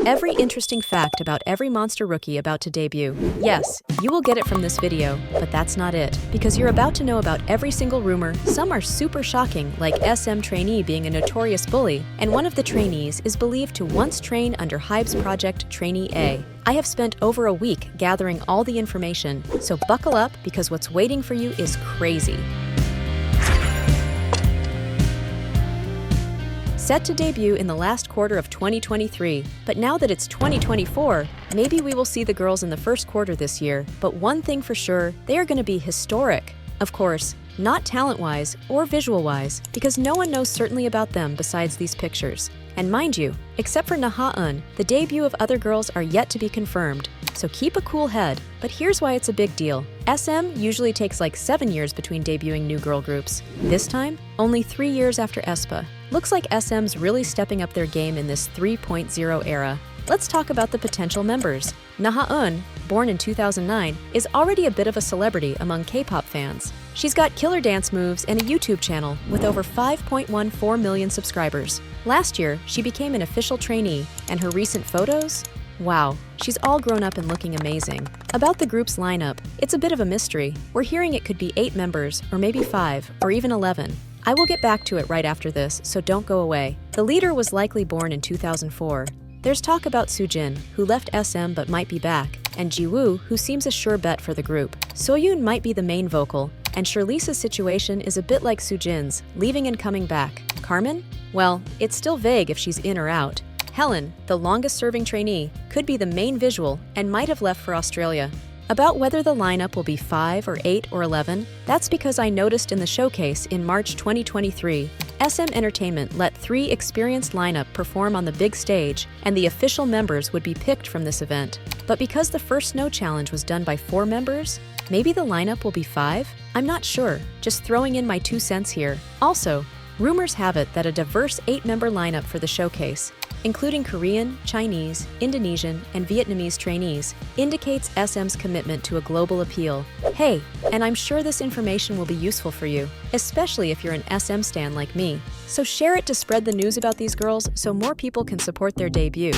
Every interesting fact about every monster rookie about to debut. Yes, you will get it from this video, but that's not it. Because you're about to know about every single rumor. Some are super shocking, like SM Trainee being a notorious bully, and one of the trainees is believed to once train under HYBE's project Trainee A. I have spent over a week gathering all the information, so buckle up because what's waiting for you is crazy. Set to debut in the last quarter of 2023, but now that it's 2024, maybe we will see the girls in the first quarter this year, but one thing for sure, they are going to be historic. Of course, not talent-wise or visual-wise, because no one knows certainly about them besides these pictures. And mind you, except for Haeun, the debut of other girls are yet to be confirmed, so keep a cool head. But here's why it's a big deal. SM usually takes like 7 years between debuting new girl groups. This time, only 3 years after aespa. Looks like SM's really stepping up their game in this 3.0 era. Let's talk about the potential members. Haeun, born in 2009, is already a bit of a celebrity among K-pop fans. She's got killer dance moves and a YouTube channel with over 5.14 million subscribers. Last year, she became an official trainee, and her recent photos? Wow, she's all grown up and looking amazing. About the group's lineup, it's a bit of a mystery. We're hearing it could be 8 members, or maybe 5, or even 11. I will get back to it right after this, so don't go away. The leader was likely born in 2004. There's talk about Soyoon, who left SM but might be back, and Jiwoo, who seems a sure bet for the group. Soyoon might be the main vocal, and Shirley's situation is a bit like Soojin's, leaving and coming back. Carmen? Well, it's still vague if she's in or out. Helen, the longest-serving trainee, could be the main visual and might have left for Australia. About whether the lineup will be 5 or 8 or 11, that's because I noticed in the showcase in March 2023, SM Entertainment let 3 experienced lineup perform on the big stage, and the official members would be picked from this event. But because the first Snow Challenge was done by 4 members, maybe the lineup will be 5? I'm not sure, just throwing in my 2 cents here. Also, rumors have it that a diverse 8-member lineup for the showcase, including Korean, Chinese, Indonesian, and Vietnamese trainees, indicates SM's commitment to a global appeal. Hey, and I'm sure this information will be useful for you, especially if you're an SM stan like me. So share it to spread the news about these girls so more people can support their debut.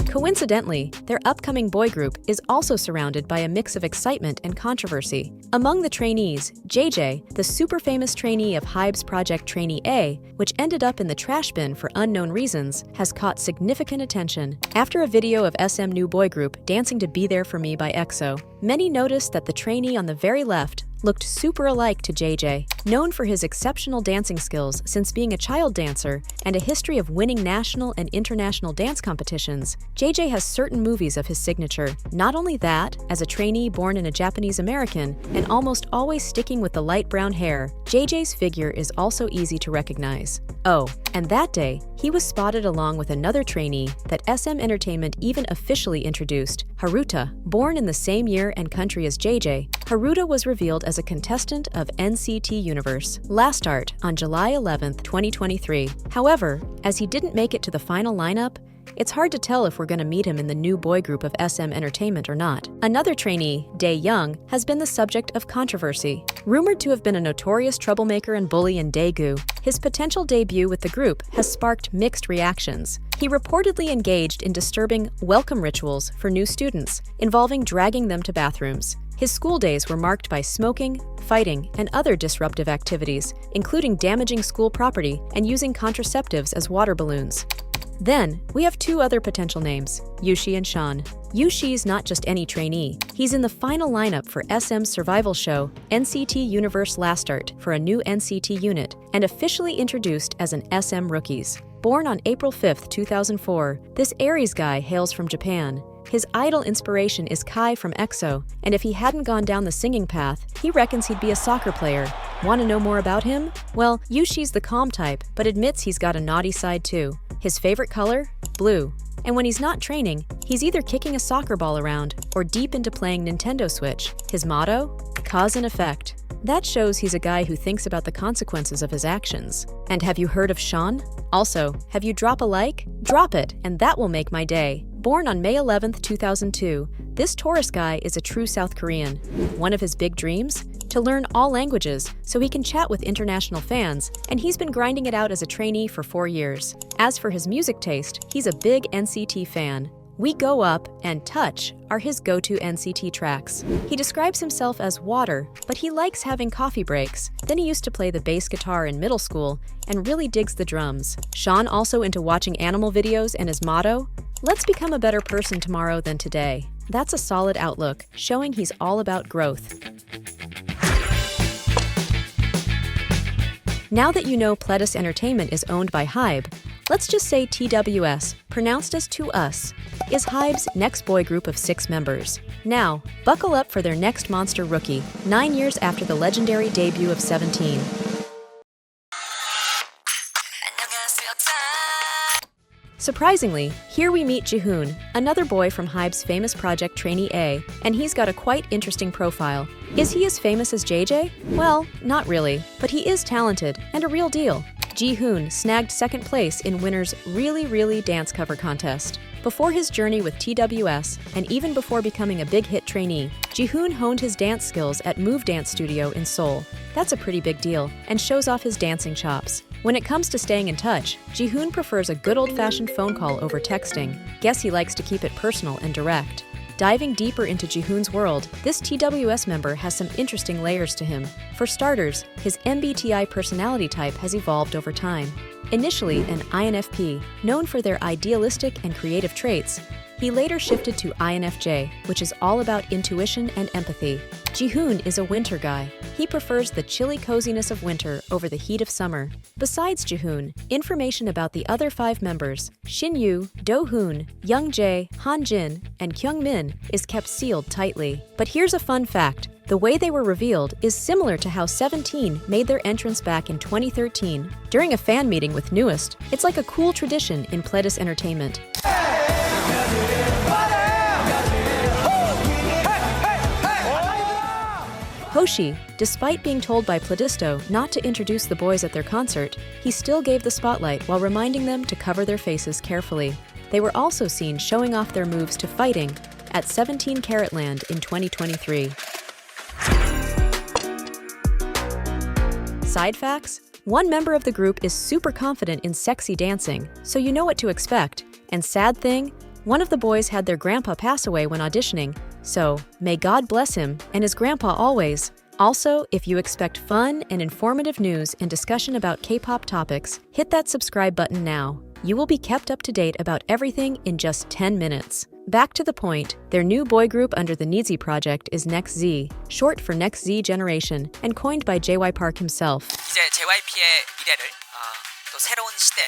Coincidentally, their upcoming boy group is also surrounded by a mix of excitement and controversy. Among the trainees, JJ, the super famous trainee of HYBE's project Trainee A, which ended up in the trash bin for unknown reasons, has caught significant attention. After a video of SM new boy group dancing to Be There For Me by EXO, many noticed that the trainee on the very left looked super alike to JJ. Known for his exceptional dancing skills since being a child dancer and a history of winning national and international dance competitions, JJ has certain movies of his signature. Not only that, as a trainee born in a Japanese American and almost always sticking with the light brown hair, JJ's figure is also easy to recognize. Oh, and that day, he was spotted along with another trainee that SM Entertainment even officially introduced, Haruta. Born in the same year and country as JJ, Haruta was revealed as a contestant of NCT Universe, Last Art, on July 11, 2023. However, as he didn't make it to the final lineup, it's hard to tell if we're going to meet him in the new boy group of SM Entertainment or not. Another trainee, Daeyoung, has been the subject of controversy. Rumored to have been a notorious troublemaker and bully in Daegu, his potential debut with the group has sparked mixed reactions. He reportedly engaged in disturbing welcome rituals for new students, involving dragging them to bathrooms. His school days were marked by smoking, fighting, and other disruptive activities, including damaging school property and using contraceptives as water balloons. Then, we have 2 other potential names, Yushi and Sean. Yushi's not just any trainee. He's in the final lineup for SM's survival show, NCT Universe Last Art, for a new NCT unit, and officially introduced as an SM Rookies. Born on April 5, 2004, this Aries guy hails from Japan. His idol inspiration is Kai from EXO, and if he hadn't gone down the singing path, he reckons he'd be a soccer player. Want to know more about him? Well, Yushi's the calm type, but admits he's got a naughty side too. His favorite color? Blue. And when he's not training, he's either kicking a soccer ball around or deep into playing Nintendo Switch. His motto? Cause and effect. That shows he's a guy who thinks about the consequences of his actions. And have you heard of Sean? Also, have you drop a like? Drop it, and that will make my day. Born on May 11, 2002, this Taurus guy is a true South Korean. One of his big dreams? to learn all languages so he can chat with international fans, and he's been grinding it out as a trainee for 4 years. As for his music taste, he's a big NCT fan. We Go Up and Touch are his go-to NCT tracks. He describes himself as water, but he likes having coffee breaks. Then he used to play the bass guitar in middle school and really digs the drums. Sean also into watching animal videos, and his motto, "Let's become a better person tomorrow than today." That's a solid outlook, showing he's all about growth. Now that you know Pledis Entertainment is owned by HYBE, let's just say TWS, pronounced as To Us, is HYBE's next boy group of 6 members. Now, buckle up for their next monster rookie, 9 years after the legendary debut of 17. Surprisingly, here we meet Jihoon, another boy from HYBE's famous project Trainee A, and he's got a quite interesting profile. Is he as famous as JJ? Well, not really, but he is talented and a real deal. Jihoon snagged 2nd place in Winner's Really dance cover contest. Before his journey with TWS, and even before becoming a big hit trainee, Jihoon honed his dance skills at Move Dance Studio in Seoul. That's a pretty big deal, and shows off his dancing chops. When it comes to staying in touch, Jihoon prefers a good old-fashioned phone call over texting. Guess he likes to keep it personal and direct. Diving deeper into Jihoon's world, this TWS member has some interesting layers to him. For starters, his MBTI personality type has evolved over time. Initially an INFP, known for their idealistic and creative traits, he later shifted to INFJ, which is all about intuition and empathy. Jihoon is a winter guy. He prefers the chilly coziness of winter over the heat of summer. Besides Jihoon, information about the other 5 members, Shinyu, Dohoon, Youngjae, Hanjin, and Kyungmin, is kept sealed tightly. But here's a fun fact. The way they were revealed is similar to how 17 made their entrance back in 2013. During a fan meeting with Newest, it's like a cool tradition in Pledis Entertainment. Hoshi, despite being told by Pledisto not to introduce the boys at their concert, he still gave the spotlight while reminding them to cover their faces carefully. They were also seen showing off their moves to fighting at 17 Carat Land in 2023. Side facts? One member of the group is super confident in sexy dancing, so you know what to expect. And sad thing, one of the boys had their grandpa pass away when auditioning, so may God bless him and his grandpa always. Also, if you expect fun and informative news and discussion about K-pop topics, hit that subscribe button now. You will be kept up to date about everything in just 10 minutes. Back to the point, their new boy group under the Nizi project is NEXZ, short for Next Z Generation, and coined by JY Park himself. 이제 JYP의 미래를 또 새로운 시대,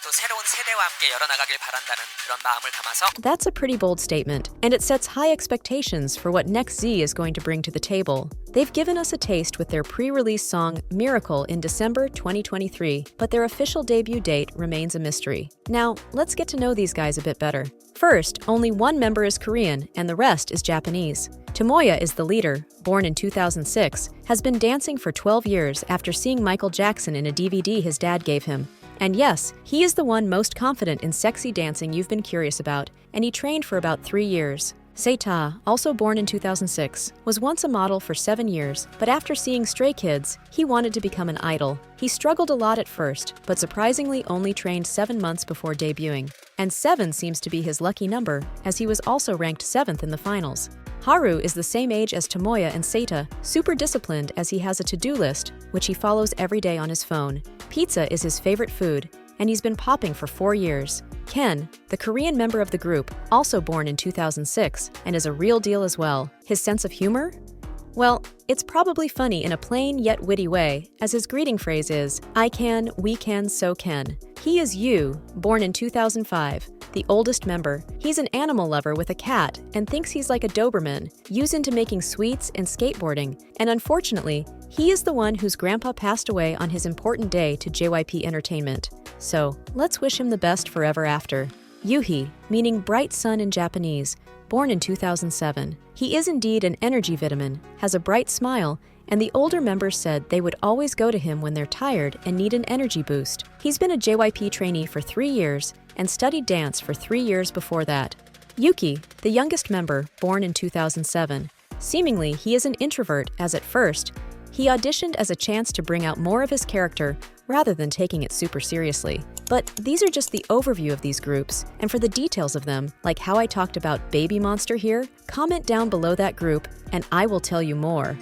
또 새로운 세대와 함께 열어나가길 바란다는 그런 마음을 담아서. That's a pretty bold statement, and it sets high expectations for what NEXZ is going to bring to the table. They've given us a taste with their pre-release song Miracle in December 2023, but their official debut date remains a mystery. Now, let's get to know these guys a bit better. First, only one member is Korean, and the rest is Japanese. Tomoya is the leader, born in 2006, has been dancing for 12 years after seeing Michael Jackson in a DVD his dad gave him. And yes, he is the one most confident in sexy dancing you've been curious about, and he trained for about 3 years. Seita, also born in 2006, was once a model for 7 years, but after seeing Stray Kids, he wanted to become an idol. He struggled a lot at first, but surprisingly only trained 7 months before debuting. And 7 seems to be his lucky number, as he was also ranked 7th in the finals. Haru is the same age as Tomoya and Seita, super disciplined as he has a to-do list, which he follows every day on his phone. Pizza is his favorite food, and he's been popping for 4 years. Ken, the Korean member of the group, also born in 2006, and is a real deal as well. His sense of humor? Well, it's probably funny in a plain yet witty way, as his greeting phrase is, I can, we can, so can. He is Yu, born in 2005, the oldest member. He's an animal lover with a cat and thinks he's like a Doberman, used into making sweets and skateboarding, and unfortunately, he is the one whose grandpa passed away on his important day to JYP Entertainment. So, let's wish him the best forever after. Yuhi, meaning bright sun in Japanese, born in 2007. He is indeed an energy vitamin, has a bright smile, and the older members said they would always go to him when they're tired and need an energy boost. He's been a JYP trainee for 3 years and studied dance for 3 years before that. Yuki, the youngest member, born in 2007. Seemingly, he is an introvert, as at first, He auditioned as a chance to bring out more of his character rather than taking it super seriously. But these are just the overview of these groups, and for the details of them, like how I talked about BABYMONSTER here, comment down below that group and I will tell you more.